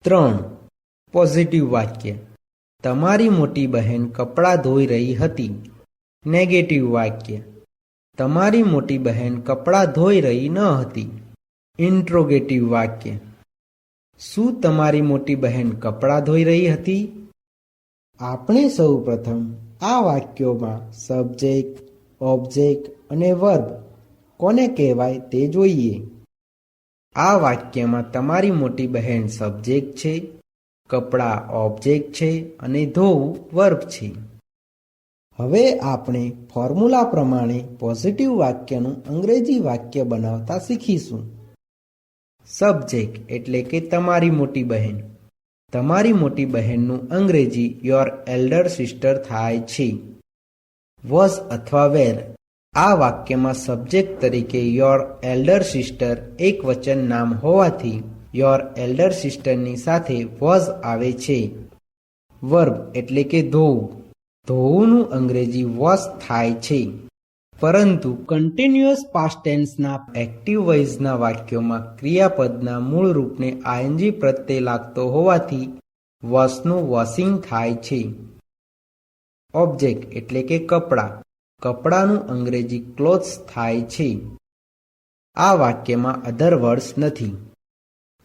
3. Positive વાક્ય. તમારી મોટી બહેન કપડાં ધોઈ રહી હતી. નેગેટિવ વાક્ય. તમારી મોટી બહેન કપડાં ધોઈ રહી ન હતી. ઇન્ટ્રોગેટિવ વાક્ય. શું તમારી મોટી બહેન કપડાં ધોઈ રહી હતી? આપણે સૌ પ્રથમ આ વાક્યોમાં સબ્જેક્ટ, ઓબ્જેક્ટ અને વર્બ કોને કહેવાય તે જોઈએ. આ વાક્યમાં તમારી મોટી બહેન સબ્જેક્ટ છે, કપડાં ઓબ્જેક્ટ છે અને ધોવું વર્બ છે. હવે આપણે ફોર્મ્યુલા પ્રમાણે પોઝિટિવ વાક્યનું અંગ્રેજી વાક્ય બનાવતા શીખીશું. સબ્જેક્ટ એટલે કે તમારી મોટી બહેન. તમારી મોટી બહેનનું અંગ્રેજી યોર એલ્ડર સિસ્ટર થાય છે. વોઝ અથવા વેર. આ વાક્યમાં સબ્જેક્ટ તરીકે યોર એલ્ડર સિસ્ટર એક વચન નામ હોવાથી યોર એલ્ડર સિસ્ટરની સાથે વોઝ આવે છે. વર્બ એટલે કે ધોવું. ધોવુંનું અંગ્રેજી વોશ થાય છે. પરંતુ કન્ટિન્યુઅસ પાસ્ટ ટેન્સના એક્ટિવ વોઇસના વાક્યોમાં ક્રિયાપદના મૂળ રૂપને આઈએનજી પ્રત્યે લાગતો હોવાથી વોશનું વોશિંગ થાય છે. ઓબ્જેક્ટ એટલે કે કપડાં. કપડાનું અંગ્રેજી ક્લોથ્સ થાય છે. આ વાક્યમાં અધર વર્ડ્સ નથી.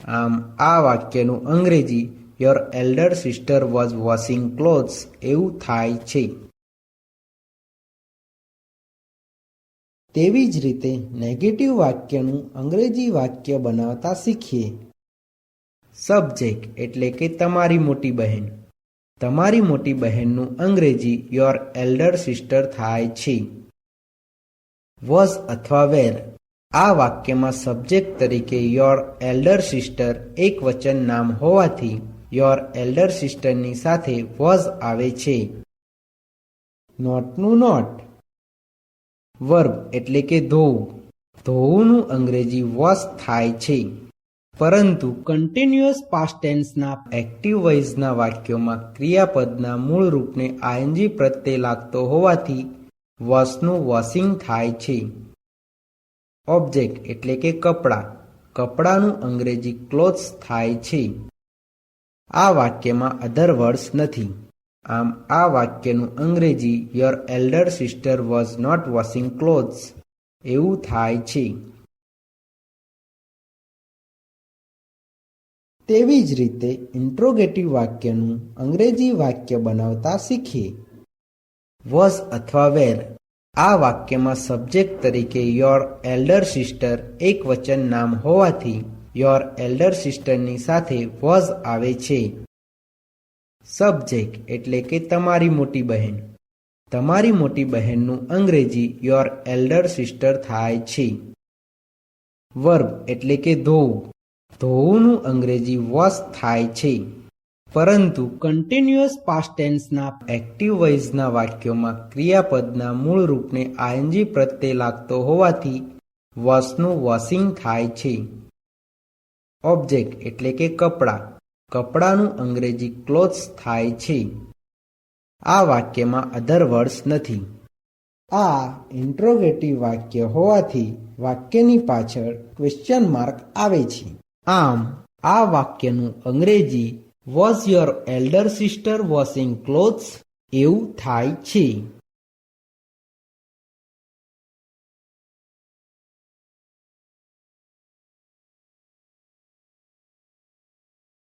આમ આ વાક્યનું અંગ્રેજી your elder sister was washing clothes એવું થાય છે. તેવી જ રીતે નેગેટિવ વાક્યનું અંગ્રેજી વાક્ય બનાવતા શીખીએ. સબ્જેક્ટ એટલે કે તમારી મોટી બહેન. તમારી મોટી બહેનનું અંગ્રેજી યોર એલ્ડર સિસ્ટર થાય છે. વોઝ અથવા વેર. આ વાક્યમાં સબ્જેક્ટ તરીકે યોર એલ્ડર સિસ્ટર એક વચન નામ હોવાથી યોર એલ્ડર સિસ્ટરની સાથે વોઝ આવે છે. નોટનું નોટ. વર્બ એટલે કે ધોવું. ધોવુંનું અંગ્રેજી વોશ થાય છે. પરંતુ કન્ટિન્યુઅસ પાસ્ટ ટેન્સના એક્ટિવ વોઇસના વાક્યોમાં ક્રિયાપદના મૂળ રૂપને આઈએનજી પ્રત્યે લાગતો હોવાથી વોશનું વોશિંગ થાય છે. ઓબ્જેક્ટ એટલે કે કપડાં. કપડાનું અંગ્રેજી ક્લોથ્સ થાય છે. આ વાક્યમાં અધર વર્ડ્સ નથી. આમ આ વાક્યનું અંગ્રેજી your elder sister was not washing clothes એવું થાય છે. તેવી જ રીતે ઇન્ટ્રોગેટિવ વાક્યનું અંગ્રેજી વાક્ય બનાવતા શીખીએ. વોઝ અથવા વેર. આ વાક્યમાં સબ્જેક્ટ તરીકે યોર એલ્ડર સિસ્ટર એક વચન નામ હોવાથી યોર એલ્ડર સિસ્ટરની સાથે વોઝ આવે છે. સબ્જેક્ટ એટલે કે તમારી મોટી બહેન. તમારી મોટી બહેનનું અંગ્રેજી યોર એલ્ડર સિસ્ટર થાય છે. વર્બ એટલે કે ધોવું. ધોવુંનું અંગ્રેજી વોશ થાય છે. પરંતુ કન્ટિન્યુઅસ પાસ્ટ ટેન્સના એક્ટિવ વોઇસના વાક્યોમાં ક્રિયાપદના મૂળ રૂપને આઈએનજી પ્રત્યે લાગતો હોવાથી વોશનું વોશિંગ થાય છે. ઓબ્જેક્ટ એટલે કે કપડાં. કપડાનું અંગ્રેજી ક્લોથ્સ થાય છે. આ વાક્યમાં અધર વર્ડ્સ નથી. આ ઇન્ટ્રોગેટિવ વાક્ય હોવાથી વાક્યની પાછળ ક્વેશ્ચન માર્ક આવે છે. આમ આ વાક્યનું અંગ્રેજી was your elder sister washing clothes એવું થાય છે.